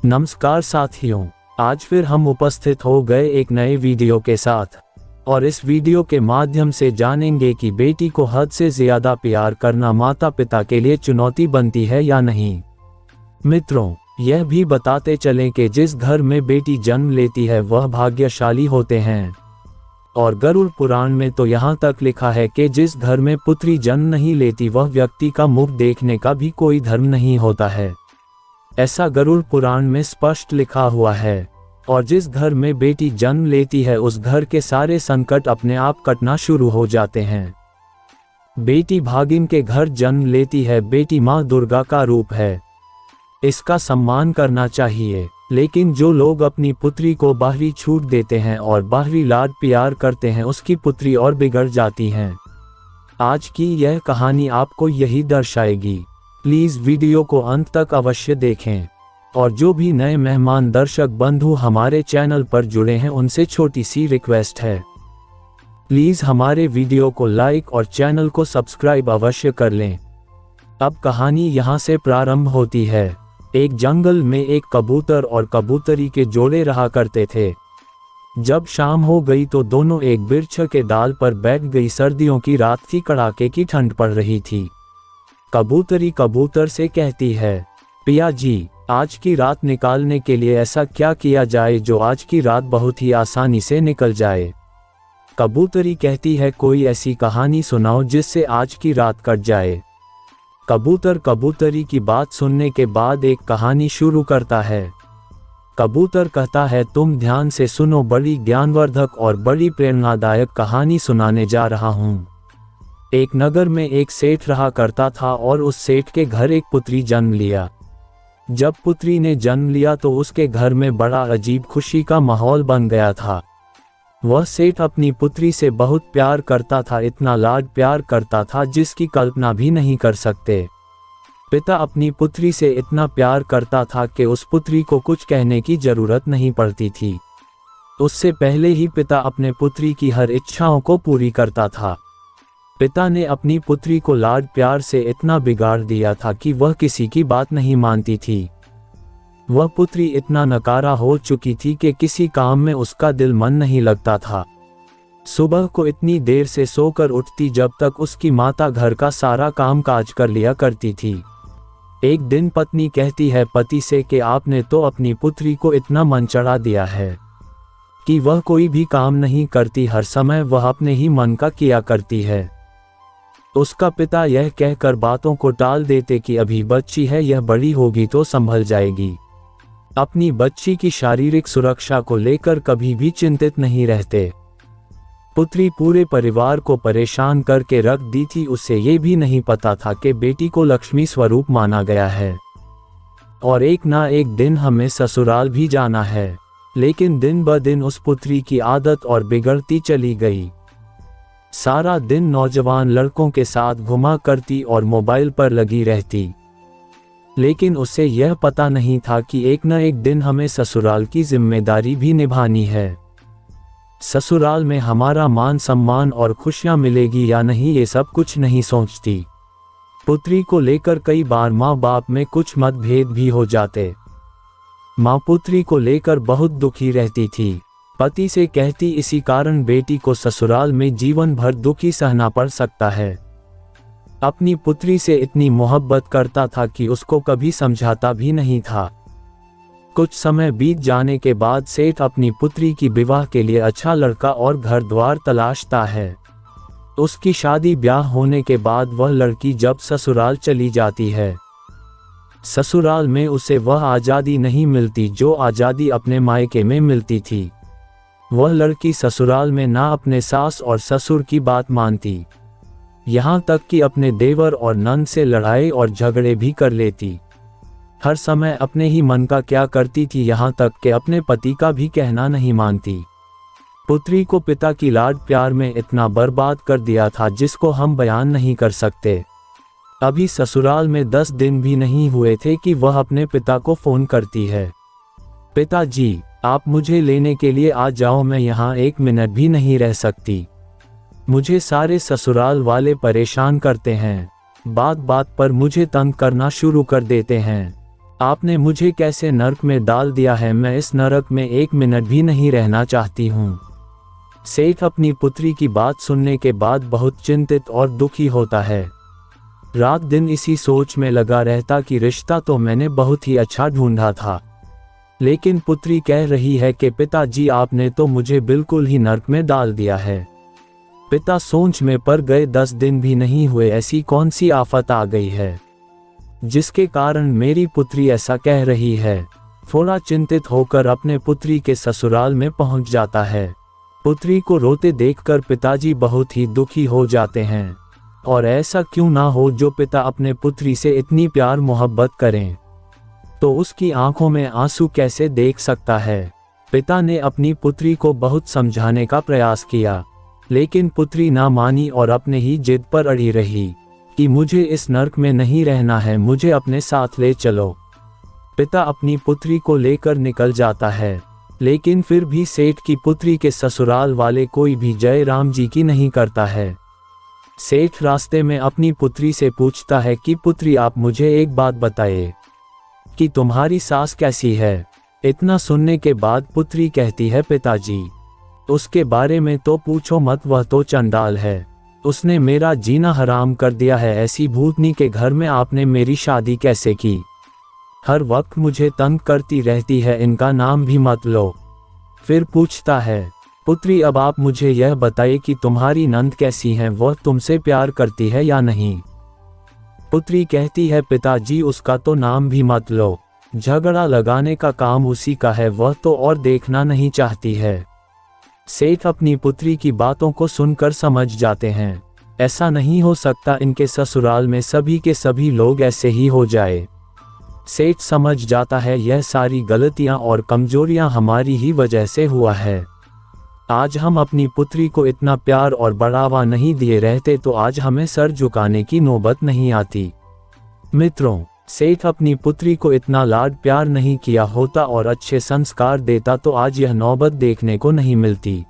नमस्कार साथियों, आज फिर हम उपस्थित हो गए एक नए वीडियो के साथ और इस वीडियो के माध्यम से जानेंगे कि बेटी को हद से ज्यादा प्यार करना माता पिता के लिए चुनौती बनती है या नहीं। मित्रों, यह भी बताते चलें कि जिस घर में बेटी जन्म लेती है वह भाग्यशाली होते हैं और गरुड़ पुराण में तो यहाँ तक लिखा है कि जिस घर में पुत्री जन्म नहीं लेती वह व्यक्ति का मुख देखने का भी कोई धर्म नहीं होता है। ऐसा गरुड़ पुराण में स्पष्ट लिखा हुआ है और जिस घर में बेटी जन्म लेती है उस घर के सारे संकट अपने आप कटना शुरू हो जाते हैं। बेटी भागिन के घर जन्म लेती है। बेटी माँ दुर्गा का रूप है, इसका सम्मान करना चाहिए। लेकिन जो लोग अपनी पुत्री को बाहरी छूट देते हैं और बाहरी लाड प्यार करते हैं उसकी पुत्री और बिगड़ जाती हैं। आज की यह कहानी आपको यही दर्शाएगी। प्लीज़ वीडियो को अंत तक अवश्य देखें और जो भी नए मेहमान दर्शक बंधु हमारे चैनल पर जुड़े हैं उनसे छोटी सी रिक्वेस्ट है, प्लीज़ हमारे वीडियो को लाइक और चैनल को सब्सक्राइब अवश्य कर लें। अब कहानी यहाँ से प्रारंभ होती है। एक जंगल में एक कबूतर और कबूतरी के जोड़े रहा करते थे। जब शाम हो गई तो दोनों एक वृक्ष के डाल पर बैठ गई। सर्दियों की रात थी, कड़ाके की ठंड पड़ रही थी। कबूतरी कबूतर से कहती है, पिया जी, आज की रात निकालने के लिए ऐसा क्या किया जाए जो आज की रात बहुत ही आसानी से निकल जाए। कबूतरी कहती है, कोई ऐसी कहानी सुनाओ जिससे आज की रात कट जाए। कबूतर कबूतरी की बात सुनने के बाद एक कहानी शुरू करता है। कबूतर कहता है, तुम ध्यान से सुनो, बड़ी ज्ञानवर्धक और बड़ी प्रेरणादायक कहानी सुनाने जा रहा हूँ। एक नगर में एक सेठ रहा करता था और उस सेठ के घर एक पुत्री जन्म लिया। जब पुत्री ने जन्म लिया तो उसके घर में बड़ा अजीब खुशी का माहौल बन गया था। वह सेठ अपनी पुत्री से बहुत प्यार करता था, इतना लाड प्यार करता था जिसकी कल्पना भी नहीं कर सकते। पिता अपनी पुत्री से इतना प्यार करता था कि उस पुत्री को कुछ कहने की जरूरत नहीं पड़ती थी। उससे पहले ही पिता अपने पुत्री की हर इच्छाओं को पूरी करता था। पिता ने अपनी पुत्री को लाड प्यार से इतना बिगाड़ दिया था कि वह किसी की बात नहीं मानती थी। वह पुत्री इतना नकारा हो चुकी थी कि किसी काम में उसका दिल मन नहीं लगता था। सुबह को इतनी देर से सोकर उठती जब तक उसकी माता घर का सारा काम काज कर लिया करती थी। एक दिन पत्नी कहती है पति से कि आपने तो अपनी पुत्री को इतना मन चढ़ा दिया है कि वह कोई भी काम नहीं करती, हर समय वह अपने ही मन का किया करती है। उसका पिता यह कहकर बातों को टाल देते कि अभी बच्ची है, यह बड़ी होगी तो संभल जाएगी। अपनी बच्ची की शारीरिक सुरक्षा को लेकर कभी भी चिंतित नहीं रहते। पुत्री पूरे परिवार को परेशान करके रख दी थी। उसे ये भी नहीं पता था कि बेटी को लक्ष्मी स्वरूप माना गया है और एक ना एक दिन हमें ससुराल भी जाना है। लेकिन दिन ब दिन उस पुत्री की आदत और बिगड़ती चली गई। सारा दिन नौजवान लड़कों के साथ घुमा करती और मोबाइल पर लगी रहती। लेकिन उसे यह पता नहीं था कि एक न एक दिन हमें ससुराल की जिम्मेदारी भी निभानी है। ससुराल में हमारा मान सम्मान और खुशियां मिलेगी या नहीं, ये सब कुछ नहीं सोचती। पुत्री को लेकर कई बार माँ बाप में कुछ मतभेद भी हो जाते। माँ पुत्री को लेकर बहुत दुखी रहती थी। पति से कहती, इसी कारण बेटी को ससुराल में जीवन भर दुखी सहना पड़ सकता है। अपनी पुत्री से इतनी मोहब्बत करता था कि उसको कभी समझाता भी नहीं था। कुछ समय बीत जाने के बाद सेठ अपनी पुत्री की विवाह के लिए अच्छा लड़का और घर द्वार तलाशता है। उसकी शादी ब्याह होने के बाद वह लड़की जब ससुराल चली जाती है, ससुराल में उसे वह आज़ादी नहीं मिलती जो आज़ादी अपने मायके में मिलती थी। वह लड़की ससुराल में ना अपने सास और ससुर की बात मानती, यहाँ तक कि अपने देवर और नंद से लड़ाई और झगड़े भी कर लेती। हर समय अपने ही मन का क्या करती थी, यहाँ तक कि अपने पति का भी कहना नहीं मानती। पुत्री को पिता की लाड प्यार में इतना बर्बाद कर दिया था जिसको हम बयान नहीं कर सकते। अभी ससुराल में 10 दिन भी नहीं हुए थे कि वह अपने पिता को फोन करती है, पिताजी, आप मुझे लेने के लिए आ जाओ, मैं यहाँ 1 मिनट भी नहीं रह सकती। मुझे सारे ससुराल वाले परेशान करते हैं, बात बात पर मुझे तंग करना शुरू कर देते हैं। आपने मुझे कैसे नरक में डाल दिया है, मैं इस नरक में 1 मिनट भी नहीं रहना चाहती हूँ। सेठ अपनी पुत्री की बात सुनने के बाद बहुत चिंतित और दुखी होता है। रात दिन इसी सोच में लगा रहता कि रिश्ता तो मैंने बहुत ही अच्छा ढूंढा था, लेकिन पुत्री कह रही है कि पिताजी आपने तो मुझे बिल्कुल ही नरक में डाल दिया है। पिता सोच में पड़ गए, 10 दिन भी नहीं हुए, ऐसी कौन सी आफत आ गई है जिसके कारण मेरी पुत्री ऐसा कह रही है। थोड़ा चिंतित होकर अपने पुत्री के ससुराल में पहुंच जाता है। पुत्री को रोते देखकर पिताजी बहुत ही दुखी हो जाते हैं, और ऐसा क्यों ना हो, जो पिता अपने पुत्री से इतनी प्यार मोहब्बत करें तो उसकी आंखों में आंसू कैसे देख सकता है। पिता ने अपनी पुत्री को बहुत समझाने का प्रयास किया, लेकिन पुत्री ना मानी और अपने ही जिद पर अड़ी रही कि मुझे इस नरक में नहीं रहना है, मुझे अपने साथ ले चलो। पिता अपनी पुत्री को लेकर निकल जाता है, लेकिन फिर भी सेठ की पुत्री के ससुराल वाले कोई भी जय राम जी की नहीं करता है। सेठ रास्ते में अपनी पुत्री से पूछता है कि पुत्री आप मुझे एक बात बताइए कि तुम्हारी सास कैसी है। इतना सुनने के बाद पुत्री कहती है पिताजी उसके बारे में तो पूछो मत, वह तो चंडाल है, उसने मेरा जीना हराम कर दिया है। ऐसी भूतनी के घर में आपने मेरी शादी कैसे की, हर वक्त मुझे तंग करती रहती है, इनका नाम भी मत लो। फिर पूछता है पुत्री अब आप मुझे यह बताइए कि तुम्हारी नंद कैसी हैं, वह तुमसे प्यार करती है या नहीं। पुत्री कहती है पिताजी उसका तो नाम भी मत लो, झगड़ा लगाने का काम उसी का है, वह तो और देखना नहीं चाहती है। सेठ अपनी पुत्री की बातों को सुनकर समझ जाते हैं, ऐसा नहीं हो सकता, इनके ससुराल में सभी के सभी लोग ऐसे ही हो जाए। सेठ समझ जाता है यह सारी गलतियां और कमजोरियां हमारी ही वजह से हुआ है। आज हम अपनी पुत्री को इतना प्यार और बढ़ावा नहीं दिए रहते तो आज हमें सर झुकाने की नौबत नहीं आती। मित्रों, सेठ अपनी पुत्री को इतना लाड प्यार नहीं किया होता और अच्छे संस्कार देता तो आज यह नौबत देखने को नहीं मिलती।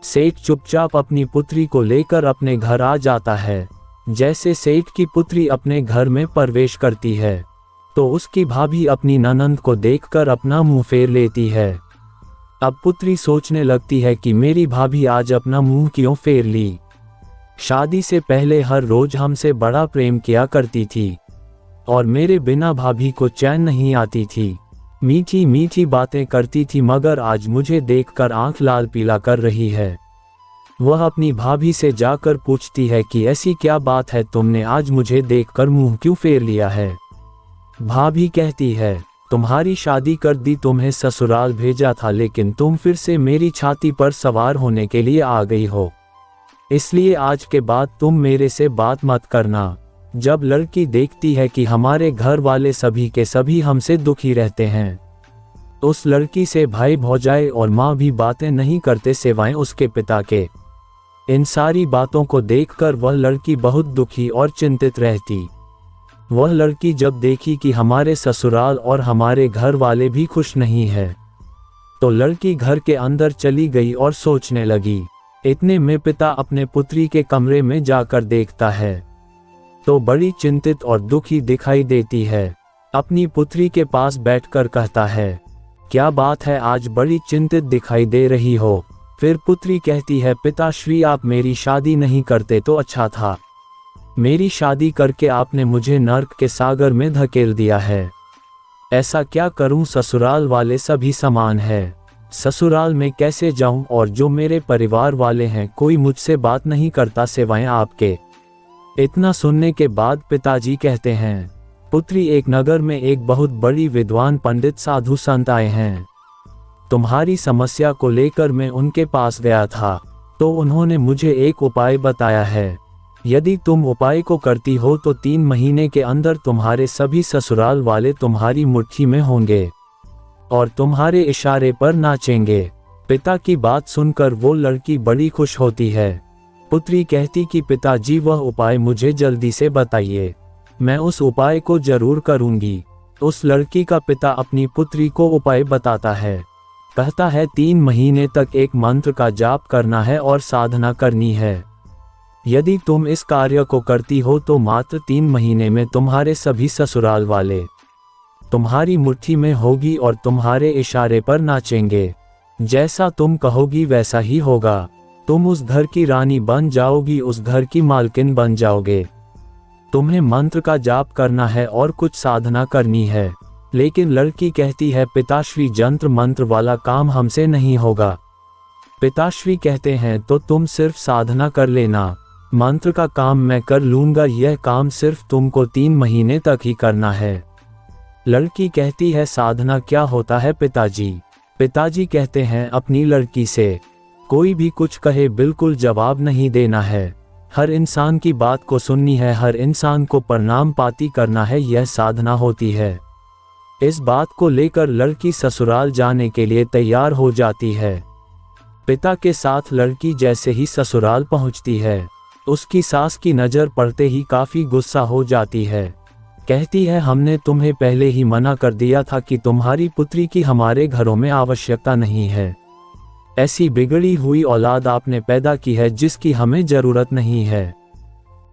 सेठ चुपचाप अपनी पुत्री को लेकर अपने घर आ जाता है। जैसे सेठ की पुत्री अपने घर में प्रवेश करती है तो उसकी भाभी अपनी ननंद को देखकर अपना मुंह फेर लेती है। अब पुत्री सोचने लगती है कि मेरी भाभी आज अपना मुंह क्यों फेर ली। शादी से पहले हर रोज हमसे बड़ा प्रेम किया करती थी और मेरे बिना भाभी को चैन नहीं आती थी, मीठी मीठी बातें करती थी, मगर आज मुझे देखकर आंख लाल पीला कर रही है। वह अपनी भाभी से जाकर पूछती है कि ऐसी क्या बात है, तुमने आज मुझे देखकर मुंह क्यों फेर लिया है। भाभी कहती है तुम्हारी शादी कर दी, तुम्हें ससुराल भेजा था, लेकिन तुम फिर से मेरी छाती पर सवार होने के लिए आ गई हो, इसलिए आज के बाद तुम मेरे से बात मत करना। जब लड़की देखती है कि हमारे घर वाले सभी के सभी हमसे दुखी रहते हैं, उस लड़की से भाई भौजाई और माँ भी बातें नहीं करते सिवाय उसके पिता के। इन सारी बातों को देखकर वह लड़की बहुत दुखी और चिंतित रहती। वह लड़की जब देखी कि हमारे ससुराल और हमारे घर वाले भी खुश नहीं है तो लड़की घर के अंदर चली गई और सोचने लगी। इतने में पिता अपने पुत्री के कमरे में जाकर देखता है तो बड़ी चिंतित और दुखी दिखाई देती है। अपनी पुत्री के पास बैठकर कहता है क्या बात है, आज बड़ी चिंतित दिखाई दे रही हो। फिर पुत्री कहती है पिताश्री आप मेरी शादी नहीं करते तो अच्छा था, मेरी शादी करके आपने मुझे नर्क के सागर में धकेल दिया है। ऐसा क्या करूं, ससुराल वाले सभी समान है, ससुराल में कैसे जाऊं, और जो मेरे परिवार वाले हैं कोई मुझसे बात नहीं करता सिवाय आपके। इतना सुनने के बाद पिताजी कहते हैं पुत्री एक नगर में एक बहुत बड़ी विद्वान पंडित साधु संत आए हैं, तुम्हारी समस्या को लेकर मैं उनके पास गया था तो उन्होंने मुझे एक उपाय बताया है। यदि तुम उपाय को करती हो तो 3 महीने के अंदर तुम्हारे सभी ससुराल वाले तुम्हारी मुट्ठी में होंगे और तुम्हारे इशारे पर नाचेंगे। पिता की बात सुनकर वो लड़की बड़ी खुश होती है। पुत्री कहती कि पिताजी वह उपाय मुझे जल्दी से बताइए, मैं उस उपाय को जरूर करूंगी। उस लड़की का पिता अपनी पुत्री को उपाय बताता है, कहता है 3 महीने तक एक मंत्र का जाप करना है और साधना करनी है। यदि तुम इस कार्य को करती हो तो मात्र 3 महीने में तुम्हारे सभी ससुराल वाले तुम्हारी मुट्ठी में होगी और तुम्हारे इशारे पर नाचेंगे। जैसा तुम कहोगी वैसा ही होगा। तुम उस घर की रानी बन जाओगी, उस घर की मालकिन बन जाओगे। तुम्हें मंत्र का जाप करना है और कुछ साधना करनी है। लेकिन लड़की कहती है, पिताश्री जंत्र मंत्र वाला काम हमसे नहीं होगा। पिताश्री कहते हैं, तो तुम सिर्फ साधना कर लेना, मंत्र का काम मैं कर लूंगा, यह काम सिर्फ तुमको 3 महीने तक ही करना है। लड़की कहती है, साधना क्या होता है पिताजी? पिताजी कहते हैं, अपनी लड़की से कोई भी कुछ कहे बिल्कुल जवाब नहीं देना है। हर इंसान की बात को सुननी है, हर इंसान को प्रणाम पाती करना है, यह साधना होती है। इस बात को लेकर लड़की ससुराल जाने के लिए तैयार हो जाती है। पिता के साथ लड़की जैसे ही ससुराल पहुंचती है, उसकी सास की नज़र पड़ते ही काफ़ी गुस्सा हो जाती है। कहती है, हमने तुम्हें पहले ही मना कर दिया था कि तुम्हारी पुत्री की हमारे घरों में आवश्यकता नहीं है। ऐसी बिगड़ी हुई औलाद आपने पैदा की है जिसकी हमें ज़रूरत नहीं है।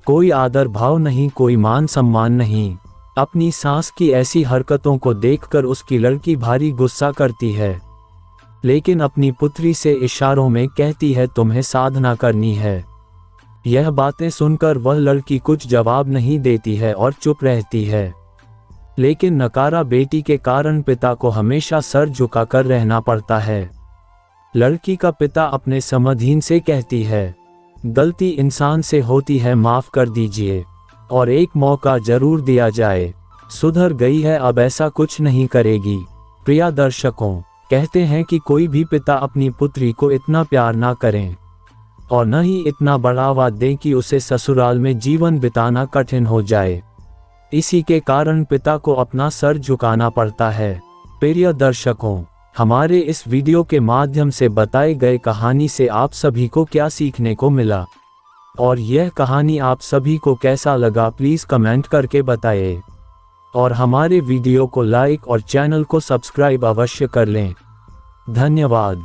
कोई आदर भाव नहीं, कोई मान सम्मान नहीं। अपनी सास की ऐसी हरकतों को देखकर उसकी लड़की भारी गुस्सा करती है, लेकिन अपनी पुत्री से इशारों में कहती है, तुम्हें साधना करनी है। यह बातें सुनकर वह लड़की कुछ जवाब नहीं देती है और चुप रहती है। लेकिन नकारा बेटी के कारण पिता को हमेशा सर झुकाकर रहना पड़ता है। लड़की का पिता अपने समधीन से कहती है, गलती इंसान से होती है, माफ कर दीजिए और एक मौका जरूर दिया जाए। सुधर गई है, अब ऐसा कुछ नहीं करेगी। प्रिय दर्शकों, कहते हैं कि कोई भी पिता अपनी पुत्री को इतना प्यार ना करें और न ही इतना बढ़ावा दें कि उसे ससुराल में जीवन बिताना कठिन हो जाए। इसी के कारण पिता को अपना सर झुकाना पड़ता है। प्रिय दर्शकों, हमारे इस वीडियो के माध्यम से बताए गए कहानी से आप सभी को क्या सीखने को मिला और यह कहानी आप सभी को कैसा लगा, प्लीज़ कमेंट करके बताएं और हमारे वीडियो को लाइक और चैनल को सब्सक्राइब अवश्य कर लें। धन्यवाद।